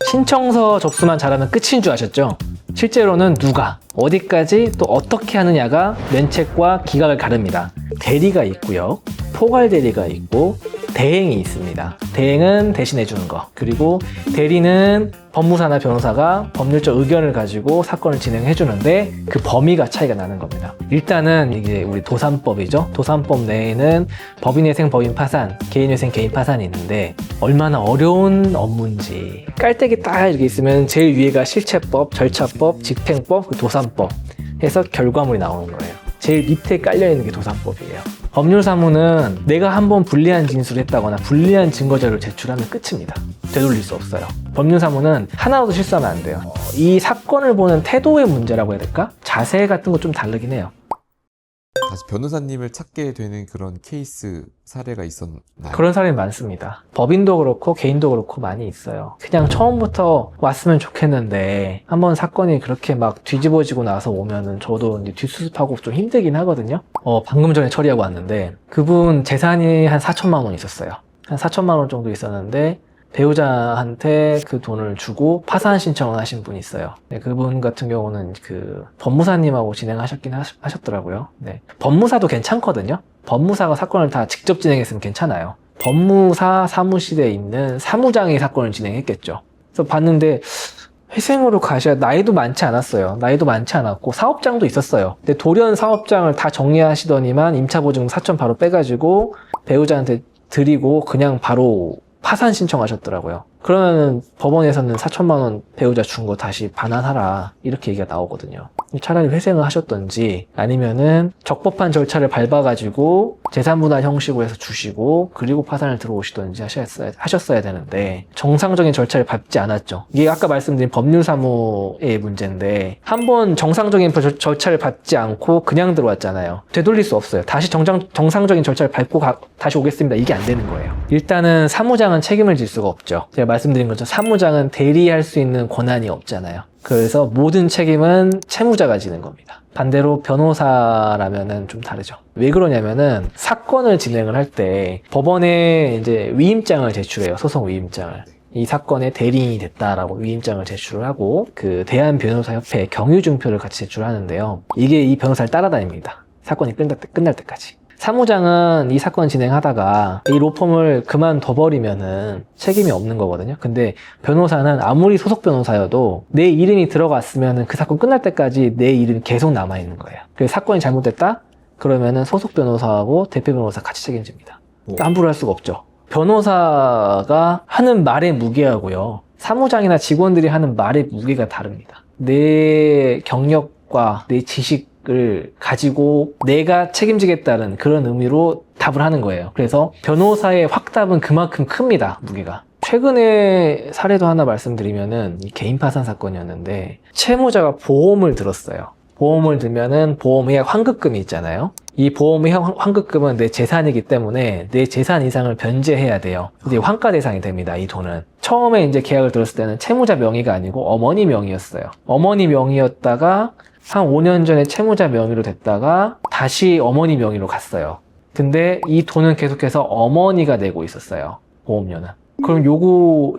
신청서 접수만 잘하면 끝인 줄 아셨죠? 실제로는 누가, 어디까지, 또 어떻게 하느냐가 면책과 기각을 가릅니다. 대리가 있고요. 포괄 대리가 있고 대행이 있습니다. 대행은 대신해 주는 거. 그리고 대리는 법무사나 변호사가 법률적 의견을 가지고 사건을 진행해 주는데 그 범위가 차이가 나는 겁니다. 일단은 이게 우리 도산법이죠. 도산법 내에는 법인회생, 법인 파산, 개인회생, 개인 파산이 있는데 얼마나 어려운 업무인지 깔때기 딱 이렇게 있으면 제일 위에가 실체법, 절차법, 집행법, 도산법 해서 결과물이 나오는 거예요. 제일 밑에 깔려있는 게 도산법이에요. 법률사무는 내가 한번 불리한 진술을 했다거나 불리한 증거자료를 제출하면 끝입니다. 되돌릴 수 없어요. 법률사무는 하나라도 실수하면 안 돼요. 이 사건을 보는 태도의 문제라고 해야 될까? 자세 같은 거 좀 다르긴 해요. 다시 변호사님을 찾게 되는 그런 케이스 사례가 있었나요? 그런 사람이 많습니다. 법인도 그렇고 개인도 그렇고 많이 있어요. 그냥 처음부터 왔으면 좋겠는데 한번 사건이 그렇게 막 뒤집어지고 나서 오면은 저도 이제 뒷수습하고 좀 힘들긴 하거든요. 방금 전에 처리하고 왔는데 그분 재산이 한 4천만 원 있었어요. 한 4천만 원 정도 있었는데 배우자한테 그 돈을 주고 파산 신청을 하신 분이 있어요. 네, 그분 같은 경우는 그 법무사님하고 진행하셨긴 하셨더라고요. 네. 법무사도 괜찮거든요. 법무사가 사건을 다 직접 진행했으면 괜찮아요. 법무사 사무실에 있는 사무장이 사건을 진행했겠죠. 그래서 봤는데 회생으로 가셔야 나이도 많지 않았어요. 나이도 많지 않았고 사업장도 있었어요. 근데 돌연 사업장을 다 정리하시더니만 임차보증금 4천 바로 빼가지고 배우자한테 드리고 그냥 바로 파산 신청하셨더라고요. 그러면 법원에서는 4천만 원 배우자 준 거 다시 반환하라 이렇게 얘기가 나오거든요. 차라리 회생을 하셨던지 아니면은 적법한 절차를 밟아가지고 재산분할 형식으로 해서 주시고 그리고 파산을 들어오시던지 하셨어야 되는데 정상적인 절차를 밟지 않았죠. 이게 아까 말씀드린 법률사무의 문제인데 한번 정상적인 절차를 밟지 않고 그냥 들어왔잖아요. 되돌릴 수 없어요. 다시 정상적인 절차를 밟고 다시 오겠습니다. 이게 안 되는 거예요. 일단은 사무장은 책임을 질 수가 없죠. 제가 말씀드린 것처럼 사무장은 대리할 수 있는 권한이 없잖아요. 그래서 모든 책임은 채무자가 지는 겁니다. 반대로 변호사라면은 좀 다르죠. 왜 그러냐면은 사건을 진행을 할 때 법원에 이제 위임장을 제출해요. 소송 위임장을. 이 사건의 대리인이 됐다라고 위임장을 제출을 하고 그 대한변호사협회에 경유증표를 같이 제출하는데요. 이게 이 변호사를 따라다닙니다. 사건이 끝날 때까지. 사무장은 이 사건 진행하다가 이 로펌을 그만둬버리면은 책임이 없는 거거든요. 근데 변호사는 아무리 소속 변호사여도 내 이름이 들어갔으면은 그 사건 끝날 때까지 내 이름이 계속 남아있는 거예요. 그래서 사건이 잘못됐다? 그러면은 소속 변호사하고 대표 변호사 같이 책임집니다. 함부로 할 수가 없죠. 변호사가 하는 말의 무게하고요. 사무장이나 직원들이 하는 말의 무게가 다릅니다. 내 경력과 내 지식 을 가지고 내가 책임지겠다는 그런 의미로 답을 하는 거예요. 그래서 변호사의 확답은 그만큼 큽니다. 무게가. 최근에 사례도 하나 말씀드리면은 이 개인 파산 사건이었는데 채무자가 보험을 들었어요. 보험을 들면은 보험의학 환급금이 있잖아요. 이 보험의학 환급금은 내 재산이기 때문에 내 재산 이상을 변제해야 돼요. 근데 환가 대상이 됩니다. 이 돈은. 처음에 이제 계약을 들었을 때는 채무자 명의가 아니고 어머니 명의였어요. 어머니 명의였다가 한 5년 전에 채무자 명의로 됐다가 다시 어머니 명의로 갔어요. 근데 이 돈은 계속해서 어머니가 내고 있었어요. 보험료는. 그럼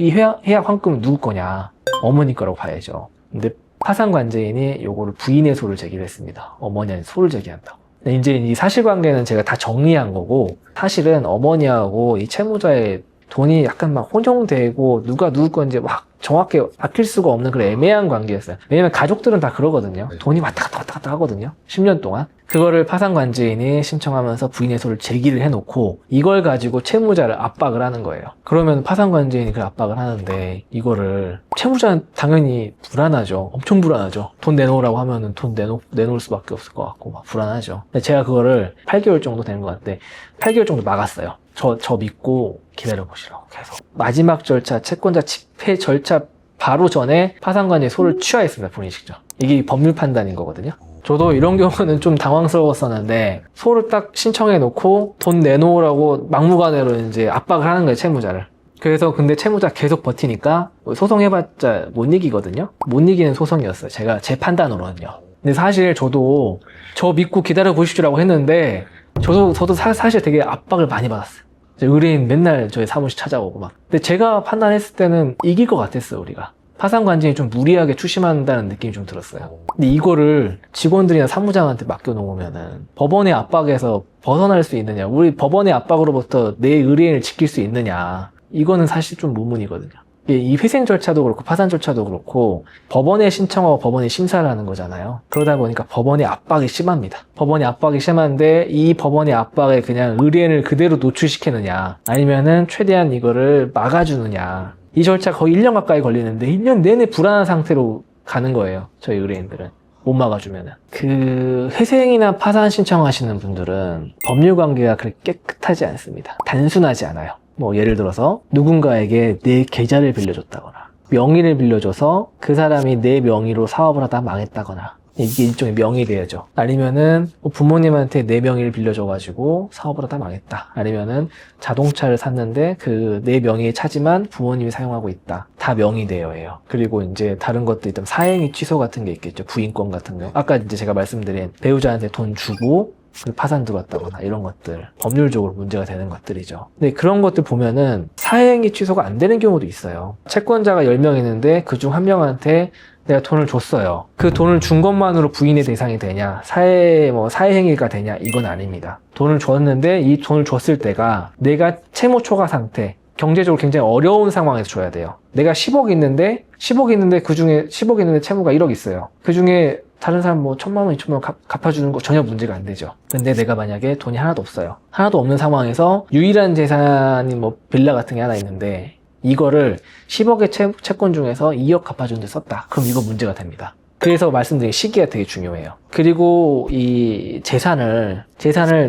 이 해약 환급은 누구 거냐? 어머니 거라고 봐야죠. 근데 파산관제인이 요거를 부인의 소를 제기를 했습니다. 어머니한테 소를 제기한다고. 근데 이제 이 사실관계는 제가 다 정리한 거고 사실은 어머니하고 이 채무자의 돈이 약간 막 혼용되고 누가 누구 건지 막 정확히 아낄 수가 없는 그런 애매한 관계였어요. 왜냐면 가족들은 다 그러거든요. 돈이 왔다 갔다 하거든요. 10년 동안. 그거를 파산관제인이 신청하면서 부인의 소를 제기를 해놓고 이걸 가지고 채무자를 압박을 하는 거예요. 그러면 파산관제인이 그 압박을 하는데 이거를 채무자는 당연히 불안하죠. 엄청 불안하죠. 돈 내놓으라고 하면은 돈 내놓을 수밖에 없을 것 같고 막 불안하죠. 근데 제가 그거를 8개월 정도 되는 것 같은데 8개월 정도 막았어요. 저 믿고 기다려보시라고 계속. 마지막 절차, 채권자 집행 절차 바로 전에 파산관제의 소를 취하했습니다. 본인 직접. 이게 법률 판단인 거거든요. 저도 이런 경우는 좀 당황스러웠었는데 소를 딱 신청해 놓고 돈 내놓으라고 막무가내로 이제 압박을 하는 거예요, 채무자를. 그래서 근데 채무자 계속 버티니까 소송해봤자 못 이기거든요. 못 이기는 소송이었어요. 제 판단으로는요. 근데 사실 저도 저 믿고 기다려 보십시오라고 했는데 저도 사실 되게 압박을 많이 받았어요. 이제 의뢰인 맨날 저희 사무실 찾아오고 막. 근데 제가 판단했을 때는 이길 것 같았어요, 우리가. 파산관진이 좀 무리하게 추심한다는 느낌이 좀 들었어요. 근데 이거를 직원들이나 사무장한테 맡겨놓으면은 법원의 압박에서 벗어날 수 있느냐, 우리 법원의 압박으로부터 내 의뢰인을 지킬 수 있느냐, 이거는 사실 좀 의문이거든요. 이 회생 절차도 그렇고 파산 절차도 그렇고 법원에 신청하고 법원이 심사를 하는 거잖아요. 그러다 보니까 법원의 압박이 심합니다. 법원의 압박이 심한데 이 법원의 압박에 그냥 의뢰인을 그대로 노출시키느냐, 아니면은 최대한 이거를 막아주느냐. 이 절차 거의 1년 가까이 걸리는데 1년 내내 불안한 상태로 가는 거예요, 저희 의뢰인들은. 못 막아주면은. 그 회생이나 파산 신청하시는 분들은 법률 관계가 그렇게 깨끗하지 않습니다. 단순하지 않아요. 뭐 예를 들어서 누군가에게 내 계좌를 빌려줬다거나 명의를 빌려줘서 그 사람이 내 명의로 사업을 하다 망했다거나, 이게 일종의 명의대여죠. 아니면은 부모님한테 내 명의를 빌려줘가지고 사업을 하다 망했다. 아니면은 자동차를 샀는데 그 내 명의에 차지만 부모님이 사용하고 있다. 다 명의대여예요. 그리고 이제 다른 것도 있다면 사행위 취소 같은 게 있겠죠. 부인권 같은 거. 아까 이제 제가 말씀드린 배우자한테 돈 주고 파산 들어갔다거나 이런 것들, 법률적으로 문제가 되는 것들이죠. 근데 그런 것들 보면은 사행위 취소가 안 되는 경우도 있어요. 채권자가 10명 있는데 그중 한 명한테 내가 돈을 줬어요. 그 돈을 준 것만으로 부인의 대상이 되냐, 사회행위가 되냐, 이건 아닙니다. 돈을 줬는데 이 돈을 줬을 때가 내가 채무 초과 상태, 경제적으로 굉장히 어려운 상황에서 줘야 돼요. 내가 10억 있는데 그 중에 10억 있는데 채무가 1억 있어요. 그 중에 다른 사람 뭐 1,000만 원, 2,000만 원 갚아주는 거 전혀 문제가 안 되죠. 근데 내가 만약에 돈이 하나도 없어요. 하나도 없는 상황에서 유일한 재산이 뭐 빌라 같은 게 하나 있는데 이거를 10억의 채권 중에서 2억 갚아주는 데 썼다. 그럼 이거 문제가 됩니다. 그래서 말씀드린 시기가 되게 중요해요. 그리고 이 재산을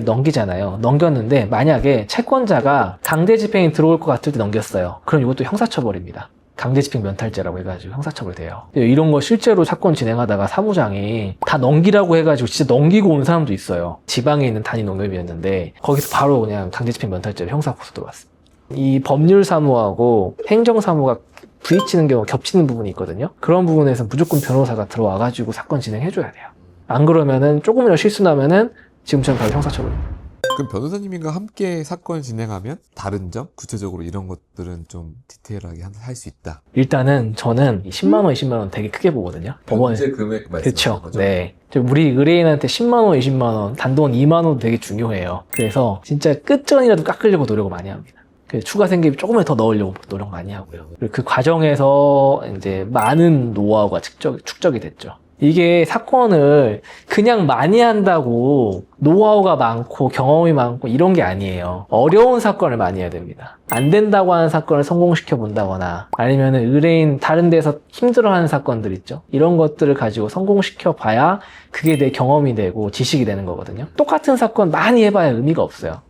넘기잖아요. 넘겼는데 만약에 채권자가 강제집행이 들어올 것 같을 때 넘겼어요. 그럼 이것도 형사처벌입니다. 강제집행 면탈죄라고 해가지고 형사처벌 돼요. 이런 거 실제로 사건 진행하다가 사무장이 다 넘기라고 해가지고 진짜 넘기고 온 사람도 있어요. 지방에 있는 단위 농협이었는데 거기서 바로 그냥 강제집행 면탈죄로 형사고소 들어왔습니다. 이 법률사무하고 행정사무가 부딪히는 경우가 겹치는 부분이 있거든요. 그런 부분에서 무조건 변호사가 들어와가지고 사건 진행해줘야 돼요. 안 그러면은 조금이라도 실수 나면은 지금처럼 바로 형사처벌입니다. 그럼 변호사님과 함께 사건 진행하면 다른 점? 구체적으로 이런 것들은 좀 디테일하게 할 수 있다. 일단은 저는 10만 원, 20만 원 되게 크게 보거든요. 변제 금액 말씀하시는 거죠? 네. 우리 의뢰인한테 10만 원, 20만 원, 단돈 2만 원 되게 중요해요. 그래서 진짜 끝전이라도 깎으려고 노력을 많이 합니다. 추가 생계비 조금만 더 넣으려고 노력 많이 하고요. 그리고 그 과정에서 이제 많은 노하우가 축적이 됐죠. 이게 사건을 그냥 많이 한다고 노하우가 많고 경험이 많고 이런 게 아니에요. 어려운 사건을 많이 해야 됩니다. 안 된다고 하는 사건을 성공시켜 본다거나 아니면 의뢰인 다른 데서 힘들어하는 사건들 있죠. 이런 것들을 가지고 성공시켜 봐야 그게 내 경험이 되고 지식이 되는 거거든요. 똑같은 사건 많이 해봐야 의미가 없어요.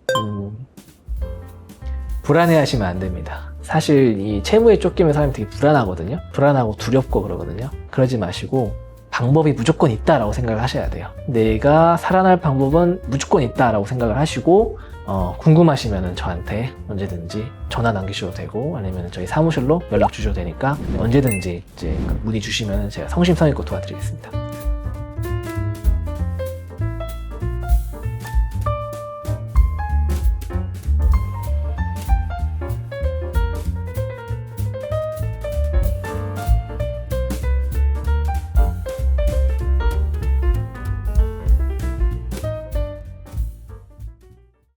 불안해하시면 안 됩니다. 사실 이 채무에 쫓기면 사람이 되게 불안하거든요. 불안하고 두렵고 그러거든요. 그러지 마시고 방법이 무조건 있다라고 생각을 하셔야 돼요. 내가 살아날 방법은 무조건 있다라고 생각을 하시고 궁금하시면 저한테 언제든지 전화 남기셔도 되고 아니면 저희 사무실로 연락 주셔도 되니까 언제든지 이제 문의 주시면 제가 성심성의껏 도와드리겠습니다.